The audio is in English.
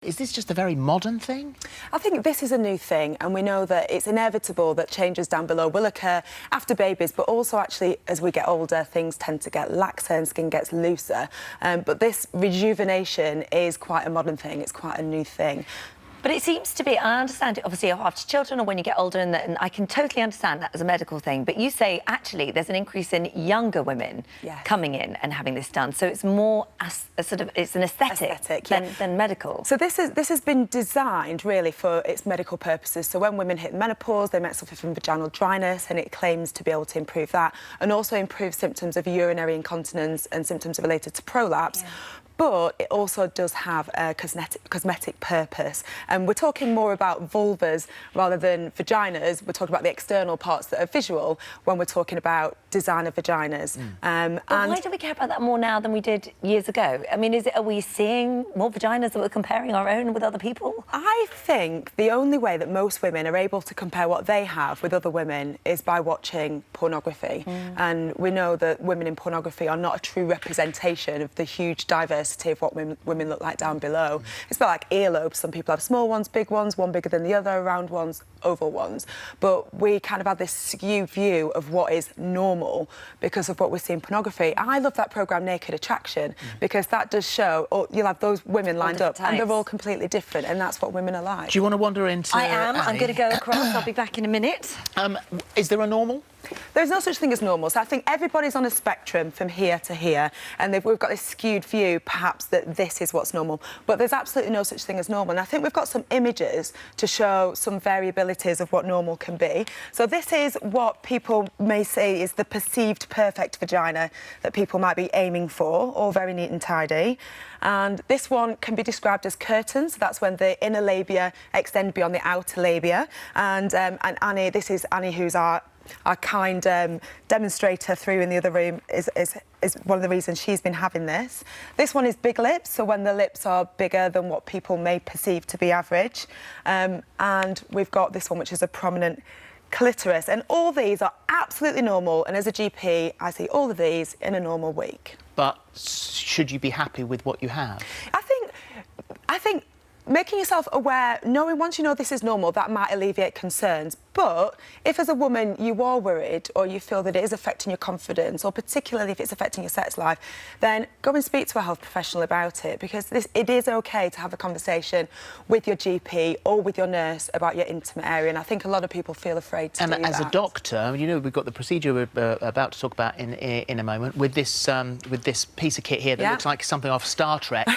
Is this just a very modern thing? I think this is a new thing, and we know that it's inevitable that changes down below will occur after babies, but also actually as we get older, things tend to get laxer and skin gets looser. But this rejuvenation is quite a modern thing, it's quite a new thing. But it seems to be, I understand it obviously after children or when you get older, and I can totally understand that as a medical thing, but you say actually there's an increase in younger women coming in and having this done, so it's more a sort of, it's an aesthetic than medical. So this has been designed really for its medical purposes. So when women hit menopause, they might suffer from vaginal dryness, and it claims to be able to improve that, and also improve symptoms of urinary incontinence and symptoms related to prolapse. But it also does have a cosmetic purpose. And we're talking more about vulvas rather than vaginas. We're talking about the external parts that are visual when we're talking about designer vaginas. But why do we care about that more now than we did years ago? I mean, are we seeing more vaginas that we're comparing our own with other people? I think the only way that most women are able to compare what they have with other women is by watching pornography. And we know that women in pornography are not a true representation of the huge diversity of what women look like down below. It's a bit like earlobes. Some people have small ones, big ones, one bigger than the other, round ones, oval ones. But we kind of have this skewed view of what is normal because of what we see in pornography. I love that programme Naked Attraction because that does show, you'll have those women lined up and they're all completely different, and that's what women are like. Do you want to wander into... I am. I'm going to go across. I'll be back in a minute. Is there a normal? There's no such thing as normal. So I think everybody's on a spectrum from here to here, and we've got this skewed view, perhaps, that this is what's normal. But there's absolutely no such thing as normal. And I think we've got some images to show some variabilities of what normal can be. So this is what people may say is the perceived perfect vagina that people might be aiming for, all very neat and tidy. And this one can be described as curtains. So that's when the inner labia extend beyond the outer labia. And Annie, this is Annie, who's our kind demonstrator through in the other room, is one of the reasons she's been having this. This one is big lips, so when the lips are bigger than what people may perceive to be average. And we've got this one, which is a prominent clitoris. And all these are absolutely normal, and as a GP, I see all of these in a normal week. But should you be happy with what you have? I think making yourself aware, knowing once you know this is normal, that might alleviate concerns. But if as a woman you are worried or you feel that it is affecting your confidence, or particularly if it's affecting your sex life, then go and speak to a health professional about it, because it is OK to have a conversation with your GP or with your nurse about your intimate area, and I think a lot of people feel afraid to do that. And as a doctor, you know, we've got the procedure we're about to talk about in a moment with this piece of kit here that looks like something off Star Trek.